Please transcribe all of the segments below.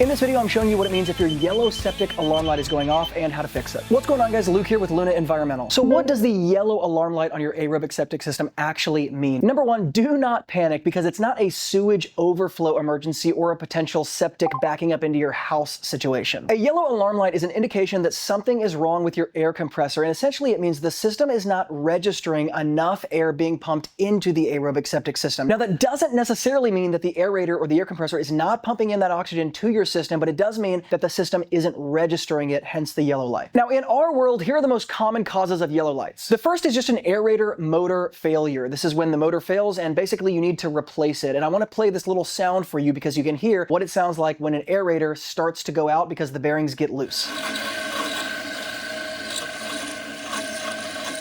In this video, I'm showing you what it means if your yellow septic alarm light is going off and how to fix it. What's going on, guys? Luke here with Luna Environmental. So what does the yellow alarm light on your aerobic septic system actually mean? Number one, do not panic because it's not a sewage overflow emergency or a potential septic backing up into your house situation. A yellow alarm light is an indication that something is wrong with your air compressor, and essentially it means the system is not registering enough air being pumped into the aerobic septic system. Now, that doesn't necessarily mean that the aerator or the air compressor is not pumping in that oxygen to your system, but it does mean that the system isn't registering it, hence the yellow light. Now, in our world, here are the most common causes of yellow lights. The first is just an aerator motor failure. This is when the motor fails and basically you need to replace it. And I want to play this little sound for you because you can hear what it sounds like when an aerator starts to go out because the bearings get loose.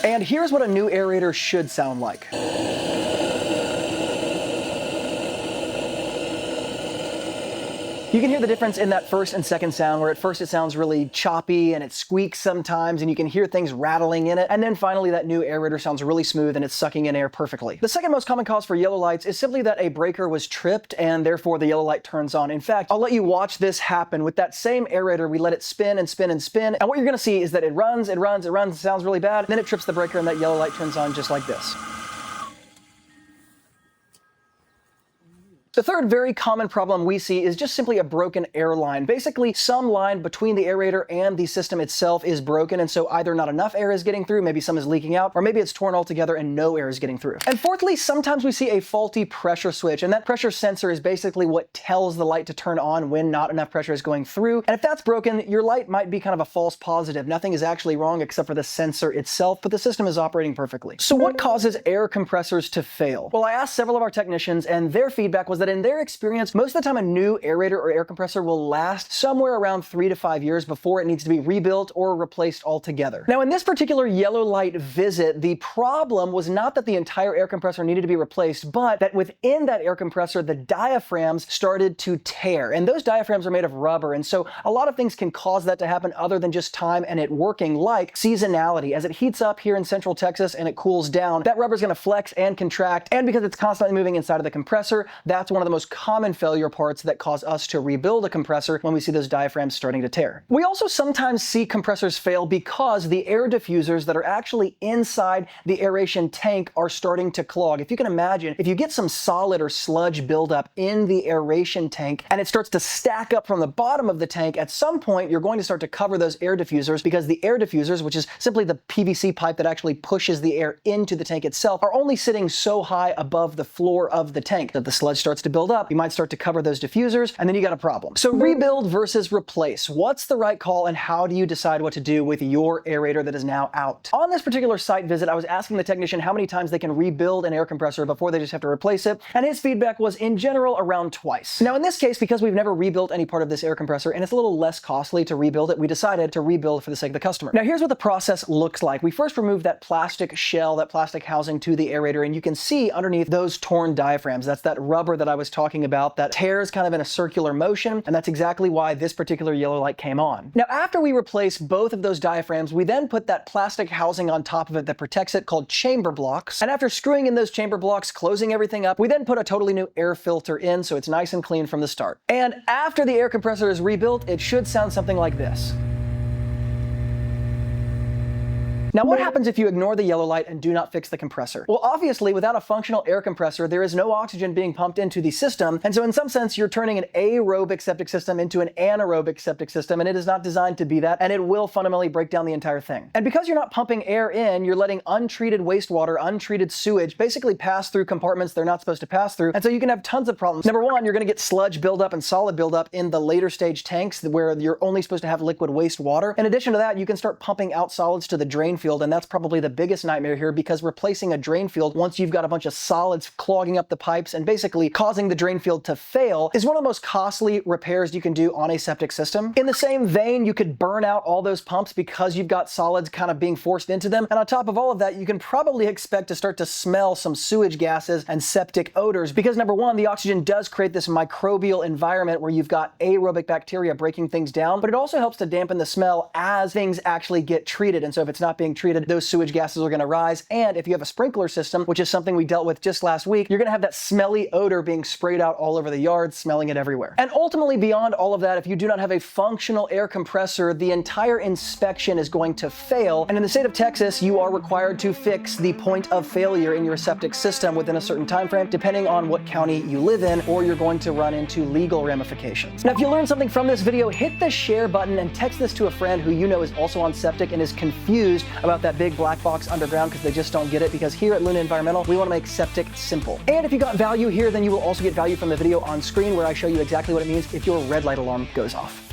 And here's what a new aerator should sound like. You can hear the difference in that first and second sound, where at first it sounds really choppy and it squeaks sometimes and you can hear things rattling in it. And then finally that new aerator sounds really smooth and it's sucking in air perfectly. The second most common cause for yellow lights is simply that a breaker was tripped and therefore the yellow light turns on. In fact, I'll let you watch this happen. With that same aerator, we let it spin and spin and spin. And what you're gonna see is that it runs, it sounds really bad. Then it trips the breaker and that yellow light turns on just like this. The third very common problem we see is just simply a broken air line. Basically, some line between the aerator and the system itself is broken, and so either not enough air is getting through, maybe some is leaking out, or maybe it's torn altogether and no air is getting through. And fourthly, sometimes we see a faulty pressure switch, and that pressure sensor is basically what tells the light to turn on when not enough pressure is going through. And if that's broken, your light might be kind of a false positive. Nothing is actually wrong except for the sensor itself, but the system is operating perfectly. So what causes air compressors to fail? Well, I asked several of our technicians, and their feedback was that in their experience, most of the time a new aerator or air compressor will last somewhere around 3 to 5 years before it needs to be rebuilt or replaced altogether. Now, in this particular yellow light visit, the problem was not that the entire air compressor needed to be replaced, but that within that air compressor, the diaphragms started to tear. And those diaphragms are made of rubber. And so a lot of things can cause that to happen other than just time and it working, like seasonality. As it heats up here in Central Texas and it cools down, that rubber is going to flex and contract. And because it's constantly moving inside of the compressor, that's one of the most common failure parts that cause us to rebuild a compressor when we see those diaphragms starting to tear. We also sometimes see compressors fail because the air diffusers that are actually inside the aeration tank are starting to clog. If you can imagine, if you get some solid or sludge buildup in the aeration tank and it starts to stack up from the bottom of the tank, at some point you're going to start to cover those air diffusers because the air diffusers, which is simply the PVC pipe that actually pushes the air into the tank itself, are only sitting so high above the floor of the tank that the sludge starts to build up. You might start to cover those diffusers, and then you got a problem. So rebuild versus replace. What's the right call, and how do you decide what to do with your aerator that is now out? On this particular site visit, I was asking the technician how many times they can rebuild an air compressor before they just have to replace it, and his feedback was in general around twice. Now in this case, because we've never rebuilt any part of this air compressor and it's a little less costly to rebuild it, we decided to rebuild for the sake of the customer. Now here's what the process looks like. We first remove that plastic shell, that plastic housing to the aerator, and you can see underneath those torn diaphragms. That's that rubber that I was talking about that tears kind of in a circular motion, and that's exactly why this particular yellow light came on. Now, after we replace both of those diaphragms, we then put that plastic housing on top of it that protects it called chamber blocks. And after screwing in those chamber blocks, closing everything up, we then put a totally new air filter in so it's nice and clean from the start. And after the air compressor is rebuilt, it should sound something like this. Now, what happens if you ignore the yellow light and do not fix the compressor? Well, obviously, without a functional air compressor, there is no oxygen being pumped into the system. And so in some sense, you're turning an aerobic septic system into an anaerobic septic system, and it is not designed to be that, and it will fundamentally break down the entire thing. And because you're not pumping air in, you're letting untreated wastewater, untreated sewage basically pass through compartments they're not supposed to pass through. And so you can have tons of problems. Number one, you're going to get sludge buildup and solid buildup in the later stage tanks where you're only supposed to have liquid wastewater. In addition to that, you can start pumping out solids to the drain field, and that's probably the biggest nightmare here, because replacing a drain field once you've got a bunch of solids clogging up the pipes and basically causing the drain field to fail is one of the most costly repairs you can do on a septic system. In the same vein, you could burn out all those pumps because you've got solids kind of being forced into them. And on top of all of that, you can probably expect to start to smell some sewage gases and septic odors because number one, the oxygen does create this microbial environment where you've got aerobic bacteria breaking things down, but it also helps to dampen the smell as things actually get treated. And so if it's not being being treated, those sewage gases are going to rise. And if you have a sprinkler system, which is something we dealt with just last week, you're going to have that smelly odor being sprayed out all over the yard, smelling it everywhere. And ultimately, beyond all of that, if you do not have a functional air compressor, the entire inspection is going to fail. And in the state of Texas, you are required to fix the point of failure in your septic system within a certain time frame, depending on what county you live in, or you're going to run into legal ramifications. Now, if you learned something from this video, hit the share button and text this to a friend who you know is also on septic and is confused about that big black box underground because they just don't get it, because here at Luna Environmental, we want to make septic simple. And if you got value here, then you will also get value from the video on screen where I show you exactly what it means if your red light alarm goes off.